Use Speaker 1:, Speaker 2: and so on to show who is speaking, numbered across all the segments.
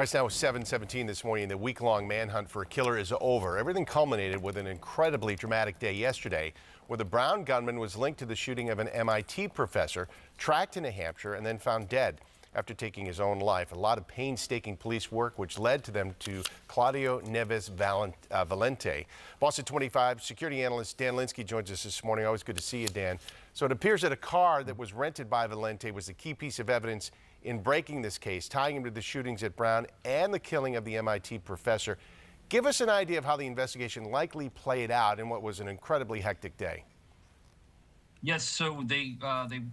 Speaker 1: Right now, 7:17 this morning, the week-long manhunt for a killer is over. Everything culminated with an incredibly dramatic day yesterday, where the Brown gunman was linked to the shooting of an MIT professor, tracked to New Hampshire, and then found dead after taking his own life. A lot of painstaking police work, which led to them to Claudio Neves Valente. Boston 25 security analyst Dan Linsky joins us this morning. Always good to see you, Dan. So it appears that a car that was rented by Valente was the key piece of evidence in breaking this case, tying him to the shootings at Brown and the killing of the MIT professor. Give us an idea of how the investigation likely played out in what was an incredibly hectic day.
Speaker 2: Yes, so they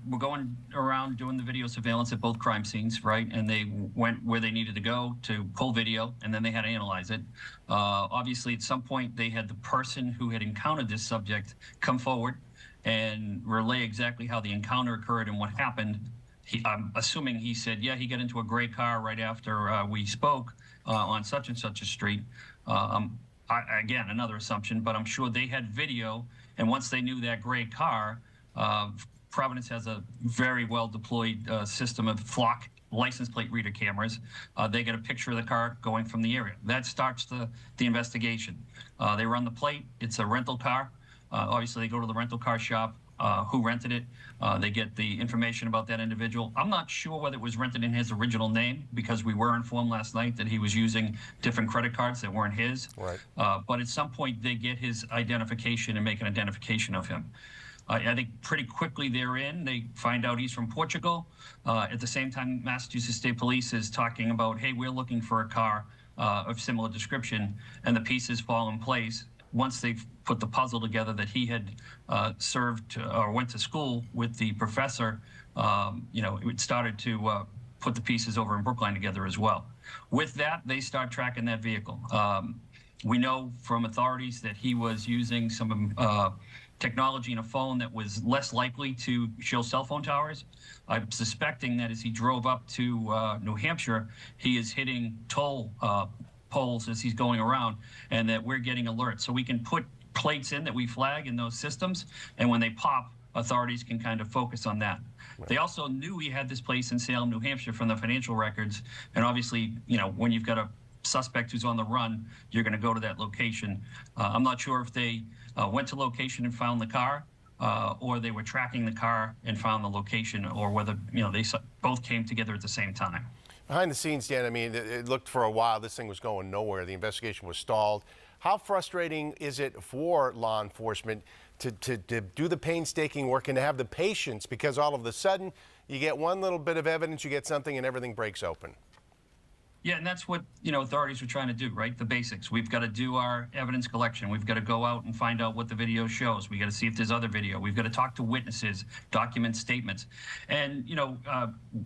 Speaker 2: were going around doing the video surveillance at both crime scenes, right? And they went where they needed to go to pull video, and then they had to analyze it. Obviously, at some point, they had the person who had encountered this subject come forward and relay exactly how the encounter occurred and what happened. I'm assuming he said, yeah, he got into a gray car right after we spoke on such and such a street. Again, another assumption, but I'm sure they had video, and once they knew that gray car, Providence has a very well deployed system of flock license plate reader cameras. They get a picture of the car going from the area. That starts the investigation. They run the plate. It's a rental car. Obviously, they go to the rental car shop. Who rented it? They get the information about that individual. I'm not sure whether it was rented in his original name, because we were informed last night that he was using different credit cards that weren't his.
Speaker 1: Right.
Speaker 2: But at some point, they get his identification and make an identification of him. I think pretty quickly therein, they find out he's from Portugal. At the same time, Massachusetts State Police is talking about, hey, we're looking for a car of similar description, and the pieces fall in place. Once they've put the puzzle together that he had served or went to school with the professor, it started to put the pieces over in Brookline together as well. With that, they start tracking that vehicle. We know from authorities that he was using some technology in a phone that was less likely to show cell phone towers. I'm suspecting that as he drove up to New Hampshire, he is hitting toll poles as he's going around, and that we're getting alerts. So we can put plates in that we flag in those systems, and when they pop, authorities can kind of focus on that. Right. They also knew he had this place in Salem, New Hampshire from the financial records, and obviously, when you've got a suspect who's on the run, you're going to go to that location. I'm not sure if they went to location and found the car, or they were tracking the car and found the location, or whether they both came together at the same time.
Speaker 1: Behind the scenes, Dan, I mean, it looked for a while this thing was going nowhere. The investigation was stalled. How frustrating is it for law enforcement to do the painstaking work and to have the patience, because all of a sudden you get one little bit of evidence, you get something, and everything breaks open?
Speaker 2: Yeah, and that's what authorities are trying to do, right? The basics. We've got to do our evidence collection. We've got to go out and find out what the video shows. We got to see if there's other video. We've got to talk to witnesses, document statements. And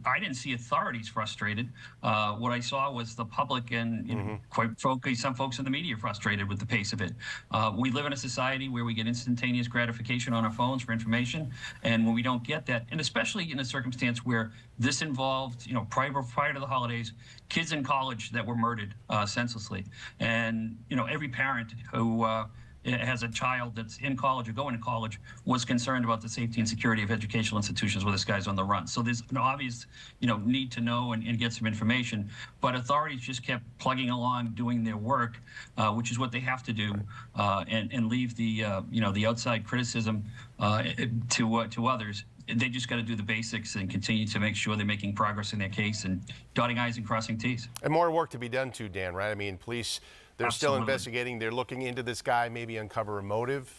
Speaker 2: I didn't see authorities frustrated. What I saw was the public and quite frankly, some folks in the media frustrated with the pace of it. We live in a society where we get instantaneous gratification on our phones for information, and when we don't get that, and especially in a circumstance where this involved, prior to the holidays, kids in college that were murdered senselessly. And, every parent who has a child that's in college or going to college was concerned about the safety and security of educational institutions where this guy's on the run. So there's an obvious, need to know and get some information. But authorities just kept plugging along, doing their work, which is what they have to do, and leave the, the outside criticism to others. They just got to do the basics and continue to make sure they're making progress in their case and dotting I's and crossing T's.
Speaker 1: And more work to be done too, Dan, right? I mean, police, they're
Speaker 2: Absolutely.
Speaker 1: Still investigating. They're looking into this guy, maybe uncover a motive.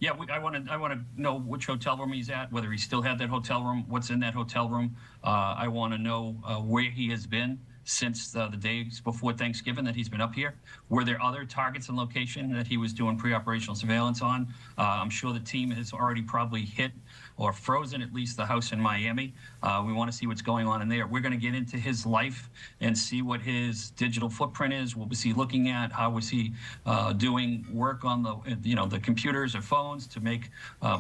Speaker 2: Yeah, I want to know which hotel room he's at, whether he still had that hotel room, what's in that hotel room. I want to know where he has been since the days before Thanksgiving that he's been up here. Were there other targets and location that he was doing pre-operational surveillance on? I'm sure the team has already probably hit or frozen at least the house in Miami. We want to see what's going on in there. We're going to get into his life and see what his digital footprint is. What was he looking at? How was he doing work on the computers or phones to make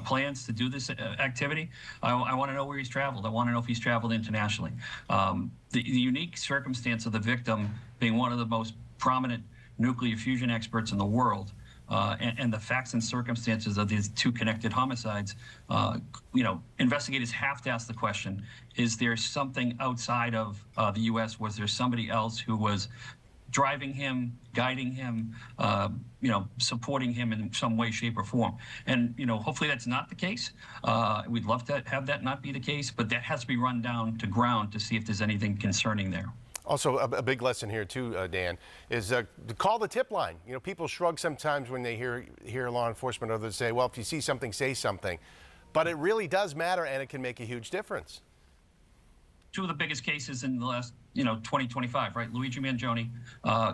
Speaker 2: plans to do this activity? I want to know where he's traveled. I want to know if he's traveled internationally. The unique circumstance of the victim being one of the most prominent nuclear fusion experts in the world, and the facts and circumstances of these two connected homicides, investigators have to ask the question, is there something outside of the U.S.? Was there somebody else who was driving him, guiding him, supporting him in some way, shape, or form? And, hopefully that's not the case. We'd love to have that not be the case, but that has to be run down to ground to see if there's anything concerning there.
Speaker 1: Also, a big lesson here too, Dan, is to call the tip line. People shrug sometimes when they hear law enforcement or others say, well, if you see something, say something. But it really does matter, and it can make a huge difference.
Speaker 2: Two of the biggest cases in the last 2025, right? Luigi Mangione,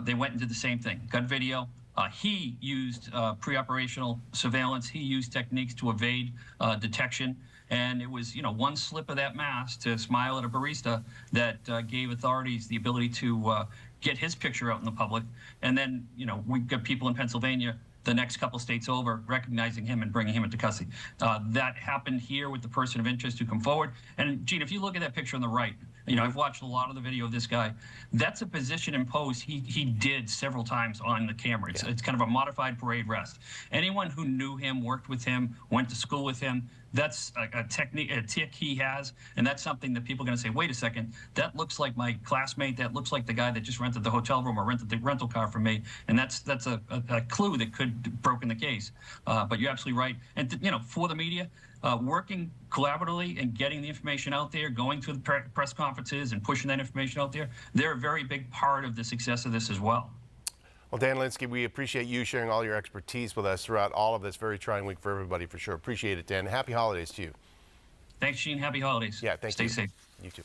Speaker 2: they went and did the same thing. Got video. He used pre-operational surveillance. He used techniques to evade detection. And it was, one slip of that mask to smile at a barista that gave authorities the ability to get his picture out in the public. And then, we've got people in Pennsylvania, the next couple states over, recognizing him and bringing him into custody. That happened here with the person of interest who come forward. And Gene, if you look at that picture on the right, I've watched a lot of the video of this guy. That's a position and pose he did several times on the camera. It's kind of a modified parade rest. Anyone who knew him, worked with him, went to school with him, that's a technique, a tick he has, and that's something that people are going to say, wait a second, that looks like my classmate, that looks like the guy that just rented the hotel room or rented the rental car from me, and that's a clue that could have broken the case. But you're absolutely right. And for the media, working collaboratively and getting the information out there, going to the press conferences and pushing that information out there, they're a very big part of the success of this as well.
Speaker 1: Well, Dan Linsky, we appreciate you sharing all your expertise with us throughout all of this very trying week for everybody, for sure. Appreciate it, Dan. Happy holidays to you.
Speaker 2: Thanks, Gene. Happy holidays.
Speaker 1: Yeah, thank you.
Speaker 2: Stay safe.
Speaker 1: You too.